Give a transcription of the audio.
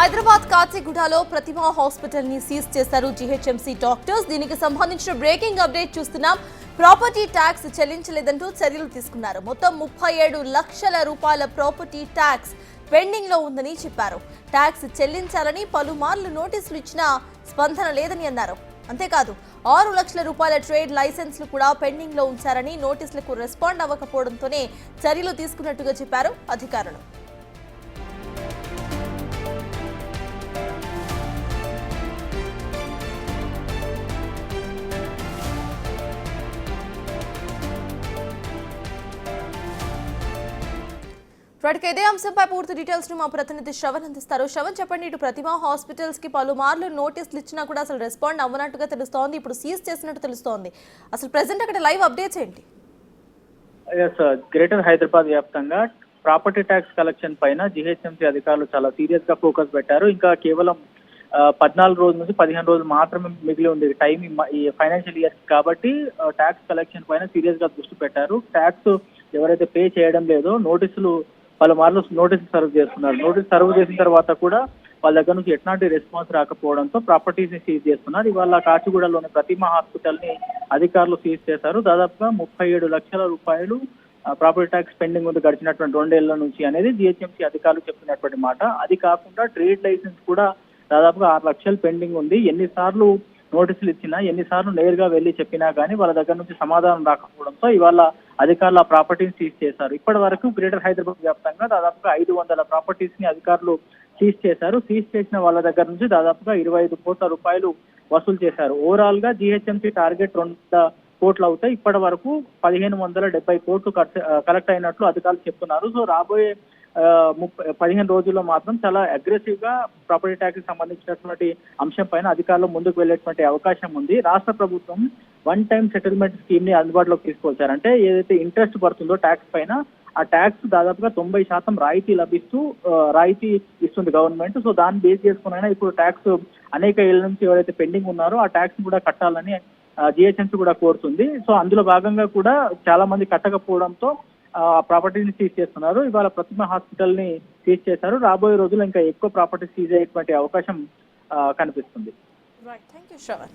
హైదరాబాద్ కాచిగూడలో ప్రతిభా hospital ని seize చేశారు GHMC doctors. దీనికి సంబంధించిన బ్రేకింగ్ అప్డేట్ చూస్తున్నాం. ప్రాపర్టీ ట్యాక్స్ చెల్లించలేదంటూ చర్యలు తీసుకున్నారు. మొత్తం 37 లక్షల రూపాయల ప్రాపర్టీ ట్యాక్స్ పెండింగ్ లో ఉందని చెప్పారు. ట్యాక్స్ చెల్లించాలని పలుమార్లు నోటీసులు ఇచ్చినా స్పందన లేదని అన్నారు. అంతేకాదు 6 లక్షల రూపాయల ట్రేడ్ లైసెన్స్లు కూడా పెండింగ్ లో ఉంచారని, నోటీసులకు రెస్పాండ్ అవ్వకపోవడంతోనే చర్యలు తీసుకున్నట్టుగా చెప్పారు అధికారులు. ఇదే అంశంపై పూర్తి డీటెయిల్స్ ను మా ప్రతినిధి శ్రవణ్ అందిస్తారు. శ్రవణ్, చెప్పండి. ఇటు ప్రతిభా హాస్పిటల్స్ కి పలుమార్లు నోటీసులు ఇచ్చినా కూడా అసలు రెస్పాండ్ అవ్వనట్టుగా తెలుస్తోంది. ఇప్పుడు సీజ్ చేసినట్టు తెలుస్తోంది. అసలు ప్రెసెంట్ అక్కడ లైవ్ అప్డేట్స్ ఏంటి? గ్రేటర్ హైదరాబాద్ వ్యాప్తంగా ప్రాపర్టీ ట్యాక్స్ కలెక్షన్ పైన జీహెచ్ఎంసీ అధికారులు చాలా సీరియస్ గా ఫోకస్ పెట్టారు. ఇంకా కేవలం 14 రోజుల నుంచి 15 రోజులు మాత్రమే మిగిలి ఉంది టైం ఈ ఫైనాన్షియల్ ఇయర్ కాబట్టి ట్యాక్స్ కలెక్షన్ పైన సీరియస్ గా దృష్టి పెట్టారు. ట్యాక్స్ ఎవరైతే పే చేయడం లేదో పలుమార్లు నోటీసులు సర్వ్ చేస్తున్నారు. నోటీస్ సర్వ్ చేసిన తర్వాత కూడా వాళ్ళ దగ్గర నుంచి ఎట్లాంటి రెస్పాన్స్ రాకపోవడంతో ప్రాపర్టీస్ ని సీజ్ చేస్తున్నారు. ఇవాళ కాచిగూడలోని ప్రతిమా హాస్పిటల్ ని అధికారులు సీజ్ చేశారు. దాదాపుగా 37 లక్షల రూపాయలు ప్రాపర్టీ ట్యాక్స్ పెండింగ్ ఉంది గడిచినటువంటి 2 ఏళ్ల నుంచి అనేది జిహెచ్ఎంసీ అధికారులు చెప్తున్నటువంటి మాట. అది కాకుండా ట్రేడ్ లైసెన్స్ కూడా దాదాపుగా 6 లక్షలు పెండింగ్ ఉంది. ఎన్నిసార్లు నోటీసులు ఇచ్చినా, ఎన్నిసార్లు నేరుగా వెళ్లి చెప్పినా కానీ వాళ్ళ దగ్గర నుంచి సమాధానం రాకపోవడంతో ఇవాళ అధికారులు ఆ ప్రాపర్టీని సీజ్ చేశారు. ఇప్పటి వరకు గ్రేటర్ హైదరాబాద్ వ్యాప్తంగా దాదాపుగా 500 ప్రాపర్టీస్ ని అధికారులు సీజ్ చేశారు. సీజ్ చేసిన వాళ్ళ దగ్గర నుంచి దాదాపుగా 25 కోట్ల రూపాయలు వసూలు చేశారు. ఓవరాల్ గా జీహెచ్ఎంసీ టార్గెట్ 2 కోట్లు అవుతాయి. ఇప్పటి వరకు 1570 కోట్లు కలెక్ట్ అయినట్లు అధికారులు చెప్తున్నారు. సో రాబోయే 15 రోజుల్లో మాత్రం చాలా అగ్రెసివ్ గా ప్రాపర్టీ ట్యాక్స్ సంబంధించినటువంటి అంశం పైన అధికారులు ముందుకు వెళ్లేటువంటి అవకాశం ఉంది. రాష్ట్ర ప్రభుత్వం 1 టైం సెటిల్మెంట్ స్కీమ్ ని అందుబాటులోకి తీసుకొచ్చారంటే ఏదైతే ఇంట్రెస్ట్ పడుతుందో ట్యాక్స్ పైన ఆ ట్యాక్స్ దాదాపుగా 90% రాయితీ ఇస్తుంది గవర్నమెంట్. సో దాన్ని బేస్ చేసుకునైనా ఇప్పుడు ట్యాక్స్ అనేక ఏళ్ల నుంచి ఎవరైతే పెండింగ్ ఉన్నారో ఆ ట్యాక్స్ కూడా కట్టాలని జిహెచ్ఎంసీ కూడా కోరుతుంది. సో అందులో భాగంగా కూడా చాలా మంది కట్టకపోవడంతో ప్రాపర్టీని సీజ్ చేస్తున్నారు. ఇవాళ ప్రతిమ హాస్పిటల్ ని సీజ్ చేశారు. రాబోయే రోజుల్లో ఇంకా ఎక్కువ ప్రాపర్టీ సీజ్ అయ్యేటువంటి అవకాశం కనిపిస్తుంది. Right, thank you Shravan.